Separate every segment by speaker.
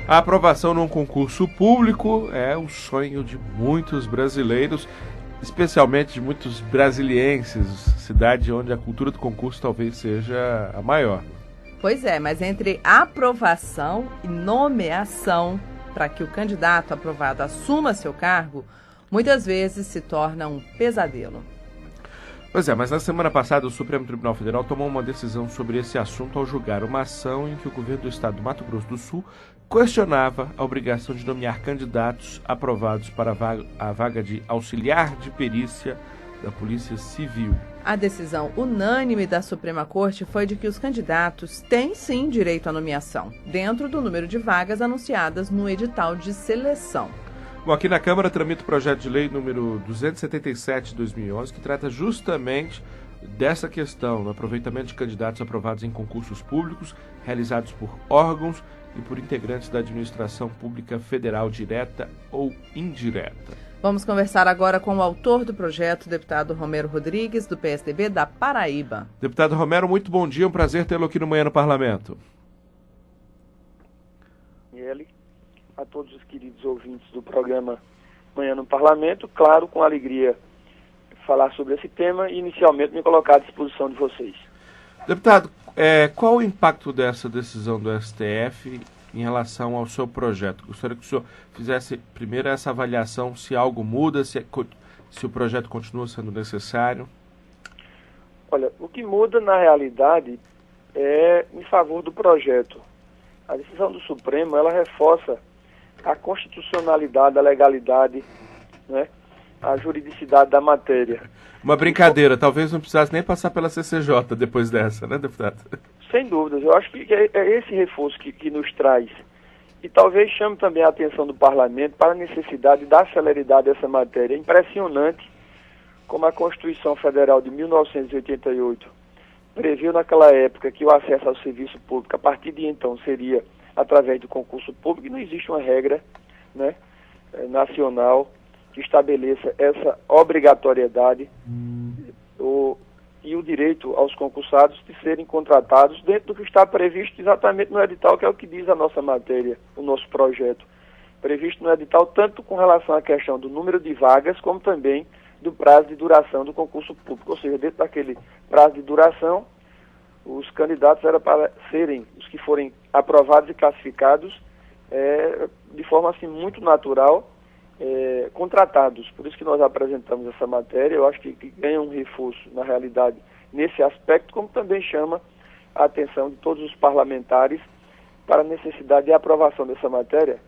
Speaker 1: A aprovação num concurso público é o sonho de muitos brasileiros, especialmente de muitos brasilienses, cidade onde a cultura do concurso talvez seja a maior.
Speaker 2: Pois é, mas entre aprovação e nomeação para que o candidato aprovado assuma seu cargo, muitas vezes se torna um pesadelo.
Speaker 1: Pois é, mas na semana passada o Supremo Tribunal Federal tomou uma decisão sobre esse assunto ao julgar uma ação em que o governo do estado do Mato Grosso do Sul questionava a obrigação de nomear candidatos aprovados para a vaga de auxiliar de perícia da Polícia Civil.
Speaker 2: A decisão unânime da Suprema Corte foi de que os candidatos têm sim direito à nomeação, dentro do número de vagas anunciadas no edital de seleção.
Speaker 1: Bom, aqui na Câmara tramita o projeto de lei número 277 de 2011, que trata justamente dessa questão, do aproveitamento de candidatos aprovados em concursos públicos, realizados por órgãos e por integrantes da administração pública federal direta ou indireta.
Speaker 2: Vamos conversar agora com o autor do projeto, o deputado Romero Rodrigues, do PSDB da Paraíba.
Speaker 1: Deputado Romero, muito bom dia, um prazer tê-lo aqui no Manhã no Parlamento.
Speaker 3: A todos os queridos ouvintes do programa Manhã no Parlamento, claro, com alegria falar sobre esse tema e inicialmente me colocar à disposição de vocês.
Speaker 1: Deputado, qual o impacto dessa decisão do STF em relação ao seu projeto? Gostaria que o senhor fizesse primeiro essa avaliação, se algo muda, se o projeto continua sendo necessário.
Speaker 3: Olha, o que muda na realidade é em favor do projeto. A decisão do Supremo, ela reforça a constitucionalidade, a legalidade, né, a juridicidade da matéria.
Speaker 1: Uma brincadeira, talvez não precisasse nem passar pela CCJ depois dessa, né, deputado?
Speaker 3: Sem dúvidas, eu acho que é esse reforço que nos traz. E talvez chame também a atenção do Parlamento para a necessidade da celeridade dessa matéria. É impressionante como a Constituição Federal de 1988 previu naquela época que o acesso ao serviço público, a partir de então, seria através do concurso público, e não existe uma regra, né, nacional que estabeleça essa obrigatoriedade e o direito aos concursados de serem contratados dentro do que está previsto exatamente no edital, que é o que diz a nossa matéria, o nosso projeto. Previsto no edital tanto com relação à questão do número de vagas, como também do prazo de duração do concurso público. Ou seja, dentro daquele prazo de duração, os candidatos eram para serem, os que forem aprovados e classificados, de forma assim muito natural, contratados. Por isso que nós apresentamos essa matéria. Eu acho que ganha um reforço, na realidade, nesse aspecto, como também chama a atenção de todos os parlamentares para a necessidade de aprovação dessa matéria,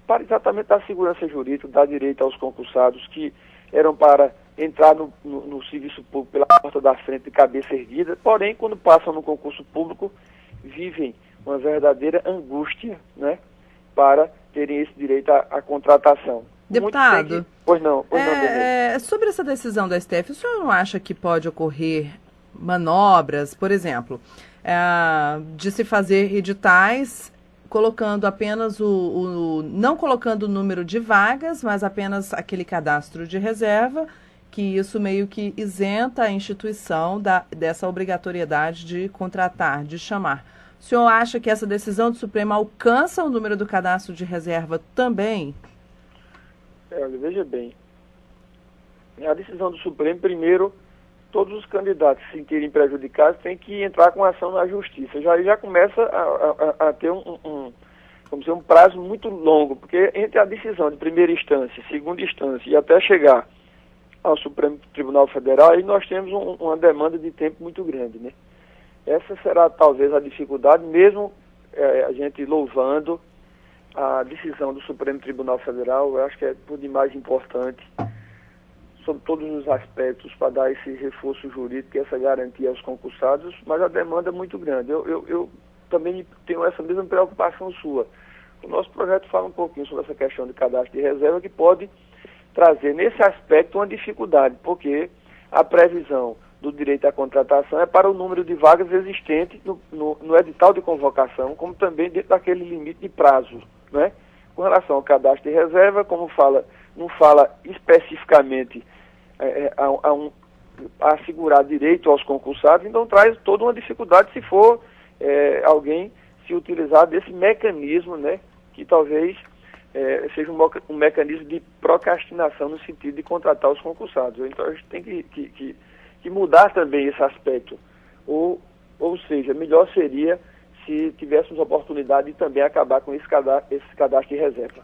Speaker 3: para exatamente dar segurança jurídica, dar direito aos concursados que eram para entrar no serviço público pela porta da frente de cabeça erguida, porém, quando passam no concurso público, vivem uma verdadeira angústia, né, para terem esse direito à contratação.
Speaker 2: Deputado,
Speaker 3: Pois não,
Speaker 2: sobre essa decisão da STF, o senhor não acha que pode ocorrer manobras, por exemplo, de se fazer editais colocando apenas não colocando o número de vagas, mas apenas aquele cadastro de reserva, que isso meio que isenta a instituição dessa obrigatoriedade de contratar, de chamar. O senhor acha que essa decisão do Supremo alcança o número do cadastro de reserva também?
Speaker 3: Veja bem, a decisão do Supremo, primeiro, todos os candidatos que se sentirem prejudicados têm que entrar com ação na justiça. Já começa a ter vamos dizer, um prazo muito longo, porque entre a decisão de primeira instância, segunda instância e até chegar ao Supremo Tribunal Federal, aí nós temos uma demanda de tempo muito grande, né? Essa será talvez a dificuldade, mesmo a gente louvando a decisão do Supremo Tribunal Federal. Eu acho que é por demais importante, sobre todos os aspectos, para dar esse reforço jurídico e essa garantia aos concursados, mas a demanda é muito grande. Eu também tenho essa mesma preocupação sua. O nosso projeto fala um pouquinho sobre essa questão de cadastro de reserva, que pode trazer nesse aspecto uma dificuldade, porque a previsão do direito à contratação é para o número de vagas existente no edital de convocação, como também dentro daquele limite de prazo, né? Com relação ao cadastro de reserva, como não fala especificamente a assegurar direito aos concursados, então traz toda uma dificuldade se for alguém se utilizar desse mecanismo, né, que talvez seja um mecanismo de procrastinação no sentido de contratar os concursados. Então a gente tem que mudar também esse aspecto. Ou seja, melhor seria se tivéssemos a oportunidade de também acabar com esse cadastro de reserva.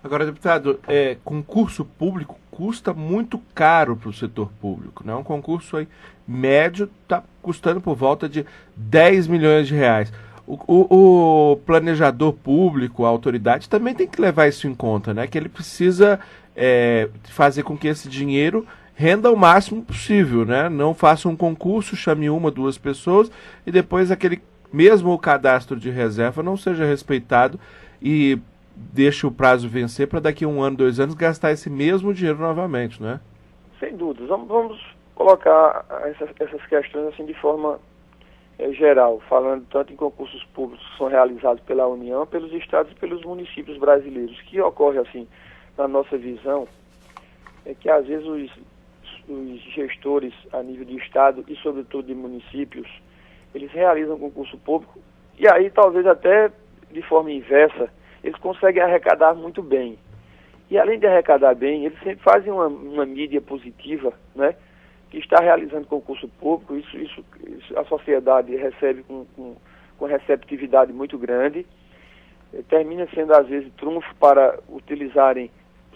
Speaker 1: Agora, deputado, concurso público custa muito caro para o setor público, né? Um concurso aí, médio está custando por volta de 10 milhões de reais. O planejador público, a autoridade, também tem que levar isso em conta, né? Que ele precisa fazer com que esse dinheiro renda o máximo possível, né? Não faça um concurso, chame 1, 2 pessoas e depois mesmo o cadastro de reserva não seja respeitado e deixe o prazo vencer para daqui a 1 ano, 2 anos gastar esse mesmo dinheiro novamente, né?
Speaker 3: Sem dúvidas. Vamos colocar essas questões assim de forma geral, falando tanto em concursos públicos que são realizados pela União, pelos estados e pelos municípios brasileiros. O que ocorre assim, na nossa visão, é que às vezes os gestores a nível de estado e sobretudo de municípios, eles realizam concurso público e aí talvez até de forma inversa, eles conseguem arrecadar muito bem. E além de arrecadar bem, eles sempre fazem uma mídia positiva, né? Que está realizando concurso público, isso a sociedade recebe com receptividade muito grande, termina sendo às vezes trunfo para utilizarem,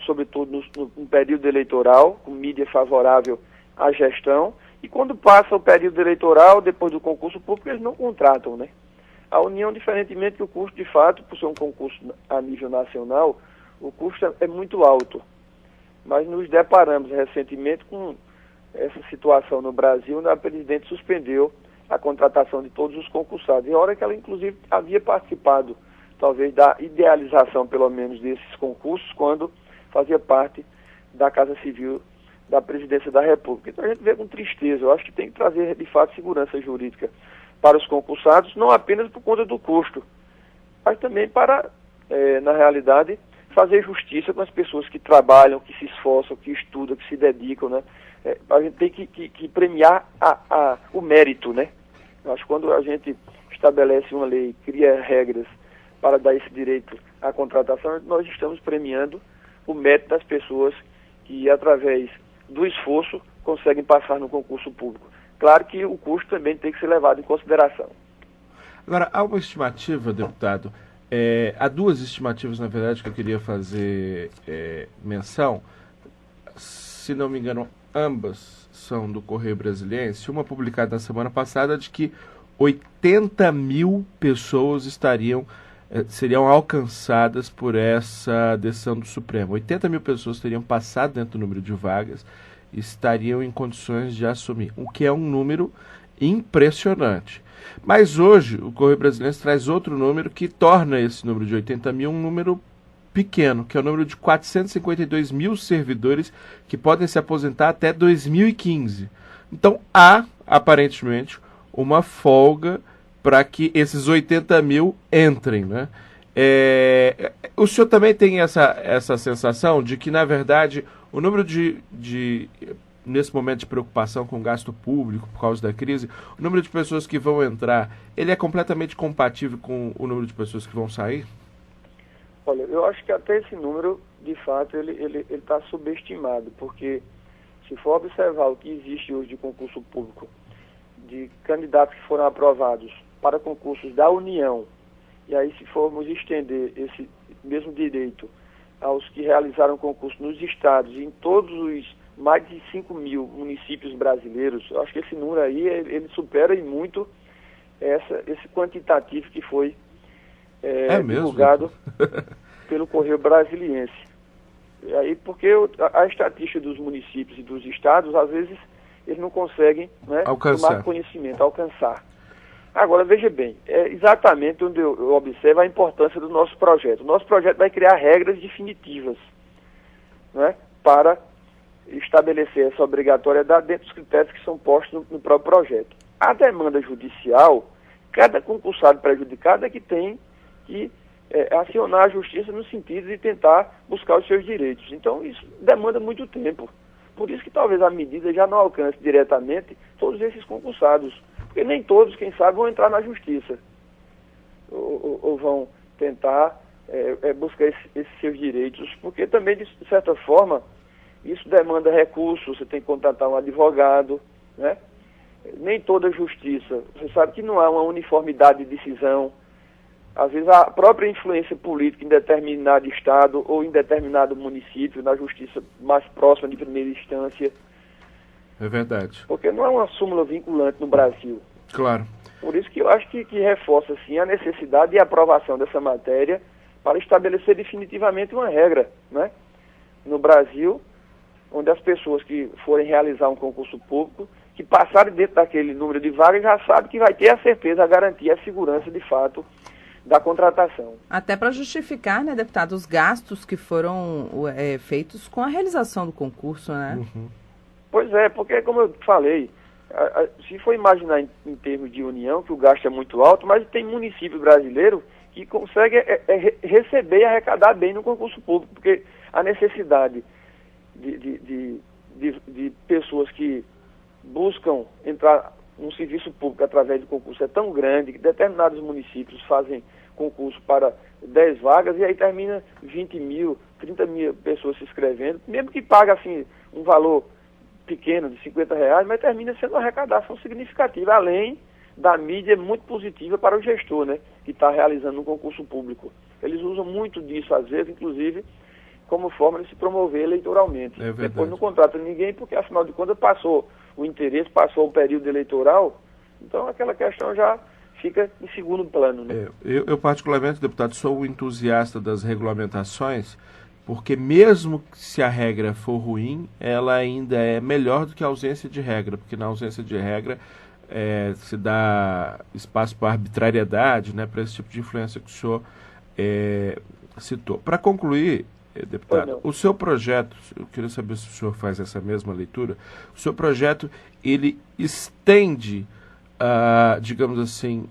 Speaker 3: sobretudo no período eleitoral, com mídia favorável à gestão, e quando passa o período eleitoral, depois do concurso público, eles não contratam, né? A União, diferentemente do custo, de fato, por ser um concurso a nível nacional, o custo é muito alto. Mas nos deparamos recentemente com essa situação no Brasil, onde a presidente suspendeu a contratação de todos os concursados. E a hora que ela, inclusive, havia participado, talvez, da idealização, pelo menos, desses concursos, quando fazia parte da Casa Civil da Presidência da República. Então a gente vê com tristeza. Eu acho que tem que trazer, de fato, segurança jurídica para os concursados, não apenas por conta do custo, mas também para, na realidade, fazer justiça com as pessoas que trabalham, que se esforçam, que estudam, que se dedicam, né? A gente tem que premiar o mérito, né? Eu acho que quando a gente estabelece uma lei, cria regras para dar esse direito à contratação, nós estamos premiando o mérito das pessoas que, através do esforço, conseguem passar no concurso público. Claro que o custo também tem que ser levado em consideração.
Speaker 1: Agora, há uma estimativa, deputado, há 2 estimativas, na verdade, que eu queria fazer menção. Se não me engano, ambas são do Correio Brasiliense. Uma publicada na semana passada de que 80 mil pessoas seriam alcançadas por essa decisão do Supremo. 80 mil pessoas teriam passado dentro do número de vagas e estariam em condições de assumir, o que é um número impressionante. Mas hoje o Correio Brasiliense traz outro número que torna esse número de 80 mil um número pequeno, que é o número de 452 mil servidores que podem se aposentar até 2015. Então há, aparentemente, uma folga para que esses 80 mil entrem, né? O senhor também tem essa sensação de que, na verdade, o número nesse momento de preocupação com o gasto público por causa da crise, o número de pessoas que vão entrar, ele é completamente compatível com o número de pessoas que vão sair?
Speaker 3: Olha, eu acho que até esse número, de fato, ele está subestimado, porque se for observar o que existe hoje de concurso público, de candidatos que foram aprovados para concursos da União, e aí se formos estender esse mesmo direito aos que realizaram concurso nos estados e em todos os mais de 5 mil municípios brasileiros, eu acho que esse número aí, ele supera em muito esse quantitativo que foi divulgado pelo Correio Brasiliense. E aí, porque a estatística dos municípios e dos estados, às vezes, eles não conseguem, né, tomar conhecimento, alcançar. Agora, veja bem, é exatamente onde eu observo a importância do nosso projeto. O nosso projeto vai criar regras definitivas, né, para estabelecer essa obrigatoriedade dentro dos critérios que são postos no próprio projeto. A demanda judicial, cada concursado prejudicado é que tem que acionar a justiça no sentido de tentar buscar os seus direitos. Então, isso demanda muito tempo. Por isso que talvez a medida já não alcance diretamente todos esses concursados. Porque nem todos, quem sabe, vão entrar na justiça. Ou vão tentar buscar esses seus direitos, porque também, de certa forma, isso demanda recursos, você tem que contratar um advogado, né? Nem toda justiça, você sabe que não há uma uniformidade de decisão, às vezes a própria influência política em determinado estado ou em determinado município, na justiça mais próxima de primeira instância.
Speaker 1: É verdade.
Speaker 3: Porque não é uma súmula vinculante no Brasil.
Speaker 1: Claro.
Speaker 3: Por isso que eu acho que reforça, sim, a necessidade de aprovação dessa matéria para estabelecer definitivamente uma regra, né? No Brasil, onde as pessoas que forem realizar um concurso público, que passarem dentro daquele número de vagas, já sabem que vai ter a certeza, a garantia, a segurança, de fato, da contratação.
Speaker 2: Até para justificar, né, deputado, os gastos que foram feitos com a realização do concurso, né?
Speaker 1: Uhum.
Speaker 3: Pois é, porque, como eu falei, se for imaginar em termos de união, que o gasto é muito alto, mas tem município brasileiro que consegue receber e arrecadar bem no concurso público, porque a necessidade de pessoas que buscam entrar no serviço público através do concurso é tão grande que determinados municípios fazem concurso para 10 vagas e aí termina 20 mil, 30 mil pessoas se inscrevendo, mesmo que pague assim um valor pequeno de R$50, mas termina sendo uma arrecadação significativa, além da mídia muito positiva para o gestor, né, que está realizando um concurso público. Eles usam muito disso, às vezes, inclusive, como forma de se promover eleitoralmente. Depois não contrata ninguém, porque, afinal de contas, passou o interesse, passou o período eleitoral, então aquela questão já fica em segundo plano, né?
Speaker 1: Eu particularmente, deputado, sou um entusiasta das regulamentações, porque mesmo se a regra for ruim, ela ainda é melhor do que a ausência de regra, porque na ausência de regra se dá espaço para arbitrariedade, né, para esse tipo de influência que o senhor citou. Para concluir, deputado, o seu projeto, eu queria saber se o senhor faz essa mesma leitura, o seu projeto, ele estende, digamos assim,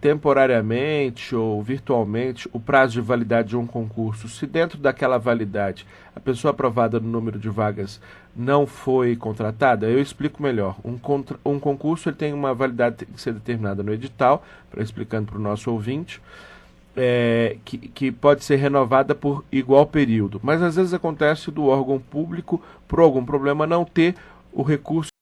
Speaker 1: temporariamente ou virtualmente o prazo de validade de um concurso, se dentro daquela validade a pessoa aprovada no número de vagas não foi contratada? Eu explico melhor. Um concurso ele tem uma validade que tem que ser determinada no edital, explicando para o nosso ouvinte, que pode ser renovada por igual período. Mas às vezes acontece do órgão público, por algum problema, não ter o recurso